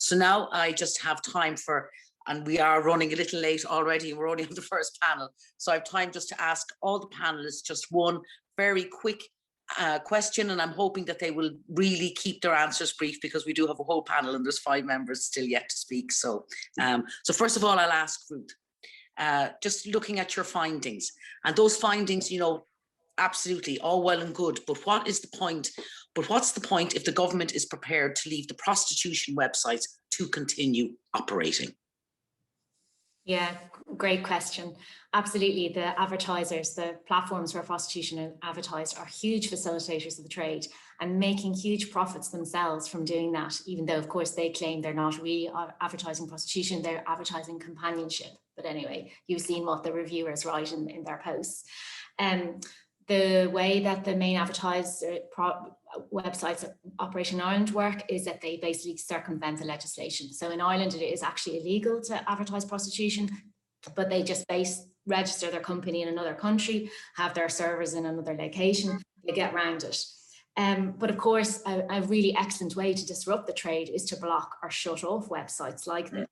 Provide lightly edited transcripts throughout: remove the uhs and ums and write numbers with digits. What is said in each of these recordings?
So now I just have time for, and we are running a little late already, we're only on the first panel. So I have time just to ask all the panelists just one very quick question, and I'm hoping that they will really keep their answers brief because we do have a whole panel and there's 5 members still yet to speak. So, so first of all, I'll ask Ruth, just looking at your findings, and those findings, you know, absolutely all well and good, but what is the point? But what's the point if the government is prepared to leave the prostitution websites to continue operating? Yeah, great question. Absolutely. The advertisers, the platforms where prostitution is advertised are huge facilitators of the trade and making huge profits themselves from doing that, even though, of course, they claim they're not really advertising prostitution, they're advertising companionship. But anyway, you've seen what the reviewers write in their posts. The way that the main advertiser websites Operation Ireland work is that they basically circumvent the legislation. So in Ireland, it is actually illegal to advertise prostitution, but they just register their company in another country, have their servers in another location, they get around it. But of course, a really excellent way to disrupt the trade is to block or shut off websites like this.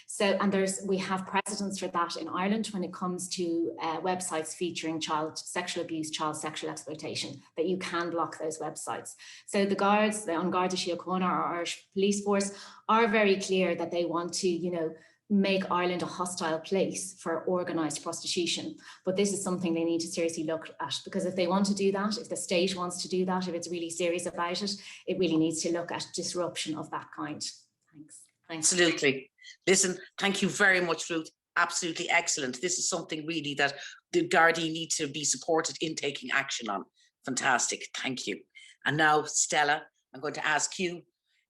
So, and we have precedents for that in Ireland when it comes to websites featuring child sexual abuse, child sexual exploitation, that you can block those websites. So the guards, the An Garda Síochána, our Irish police force, are very clear that they want to, you know, make Ireland a hostile place for organised prostitution. But this is something they need to seriously look at, because if they want to do that, if the state wants to do that, if it's really serious about it, it really needs to look at disruption of that kind. Thanks. Absolutely. Listen, thank you very much, Ruth. Absolutely excellent. This is something really that the Gardaí need to be supported in taking action on. Fantastic. Thank you. And now, Stella, I'm going to ask you,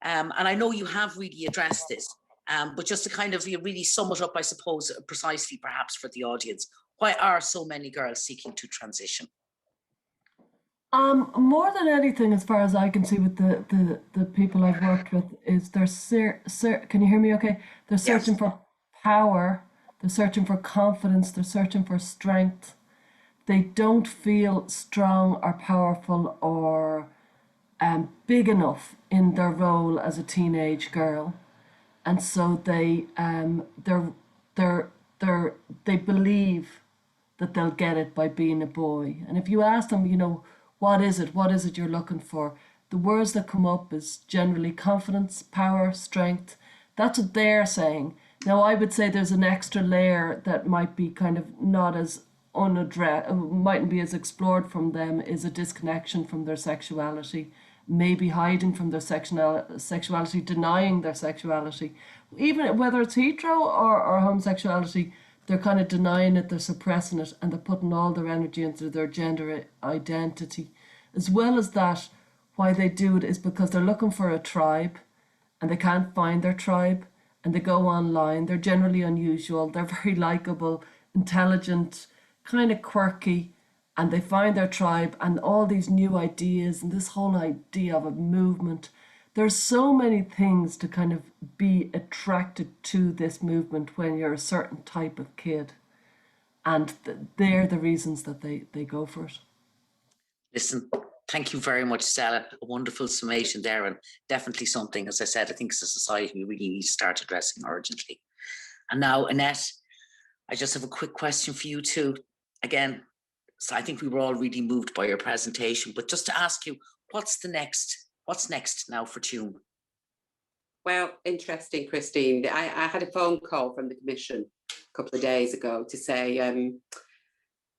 and I know you have really addressed this, but just to kind of really sum it up, I suppose, precisely perhaps for the audience, why are so many girls seeking to transition? More than anything, as far as I can see with the people I've worked with, is can you hear me okay? They're searching for power, they're searching for confidence, they're searching for strength. They don't feel strong or powerful or big enough in their role as a teenage girl. And so they believe that they'll get it by being a boy. And if you ask them, you know, what is it you're looking for? The words that come up is generally confidence, power, strength. That's what they're saying. Now, I would say there's an extra layer that might be kind of not as unaddressed, mightn't be as explored from them, is a disconnection from their sexuality, maybe hiding from their sexuality, denying their sexuality. Even whether it's hetero or homosexuality, they're kind of denying it, they're suppressing it, and they're putting all their energy into their gender identity. As well as that, why they do it is because they're looking for a tribe and they can't find their tribe, and they go online. They're generally unusual, they're very likable, intelligent, kind of quirky, and they find their tribe and all these new ideas and this whole idea of a movement. There's so many things to kind of be attracted to this movement when you're a certain type of kid. And they're the reasons that they go for it. Listen, thank you very much, Stella. A wonderful summation there, and definitely something, as I said, I think as a society we really need to start addressing urgently. And now, Annette, I just have a quick question for you too. Again, so I think we were all really moved by your presentation, but just to ask you, what's next now for Tuam? Well, interesting, Christine. I had a phone call from the Commission a couple of days ago to say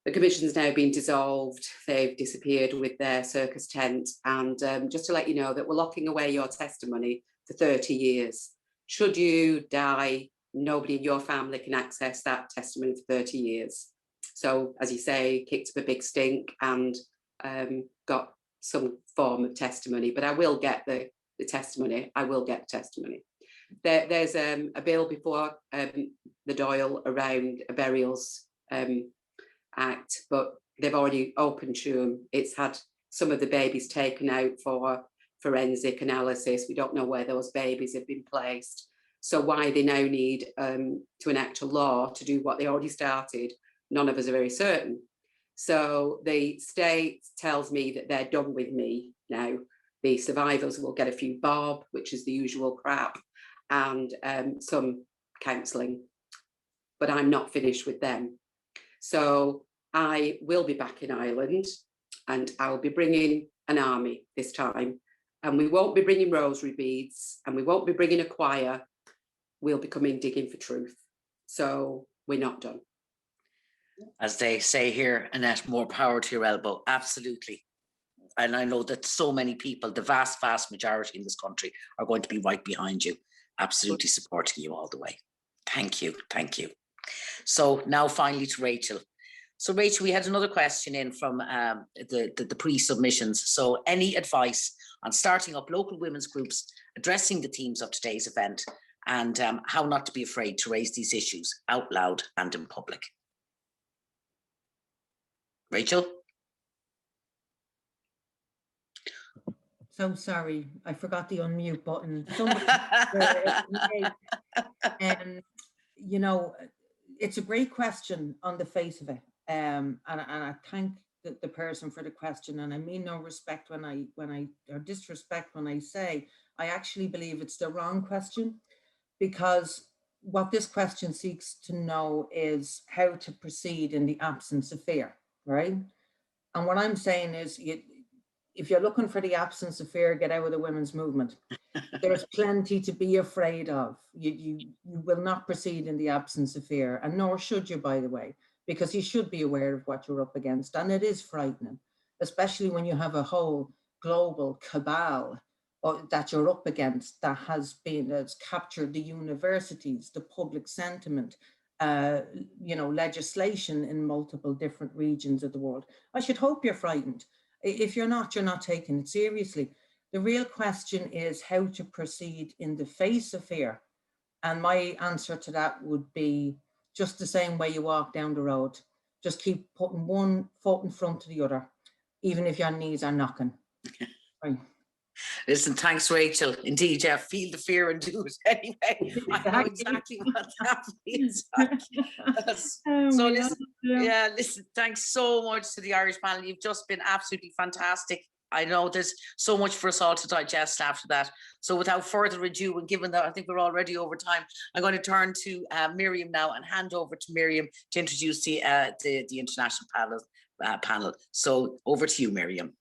the Commission's now been dissolved. They've disappeared with their circus tent. And just to let you know that we're locking away your testimony for 30 years. Should you die, nobody in your family can access that testimony for 30 years. So, as you say, kicked up a big stink and got some form of testimony, but I will get the testimony. I will get testimony. There's a bill before the Dáil around a burials act, but they've already opened Tuam. It's had some of the babies taken out for forensic analysis. We don't know where those babies have been placed. So why they now need to enact a law to do what they already started, none of us are very certain. So the state tells me that they're done with me now. The survivors will get a few bob, which is the usual crap, and some counselling, but I'm not finished with them. So I will be back in Ireland, and I'll be bringing an army this time, and we won't be bringing rosary beads, and we won't be bringing a choir. We'll be coming digging for truth. So we're not done. As they say here, Annette, more power to your elbow. Absolutely. And I know that so many people, the vast, vast majority in this country, are going to be right behind you, absolutely supporting you all the way. Thank you. Thank you. So now finally to Rachel. So Rachel, we had another question in from the pre-submissions. So any advice on starting up local women's groups, addressing the themes of today's event, and how not to be afraid to raise these issues out loud and in public? Rachel? So sorry, I forgot the unmute button. You know, it's a great question on the face of it. And I thank the person for the question, and I mean no respect or disrespect when I say I actually believe it's the wrong question, because what this question seeks to know is how to proceed in the absence of fear, right? And what I'm saying is, if you're looking for the absence of fear, get out of the women's movement. There's plenty to be afraid of. You will not proceed in the absence of fear, and nor should you, by the way, because you should be aware of what you're up against. And it is frightening, especially when you have a whole global cabal that you're up against that has captured the universities, the public sentiment, you know, legislation in multiple different regions of the world. I should hope you're frightened. If you're not taking it seriously. The real question is how to proceed in the face of fear. And my answer to that would be just the same way you walk down the road. Just keep putting one foot in front of the other, even if your knees are knocking. Right. Listen, thanks, Rachel. Indeed, yeah, feel the fear and do it anyway. I know exactly what that means. So listen, thanks so much to the Irish panel. You've just been absolutely fantastic. I know there's so much for us all to digest after that. So without further ado, and given that I think we're already over time, I'm going to turn to Miriam now and hand over to Miriam to introduce the international panel. So over to you, Miriam.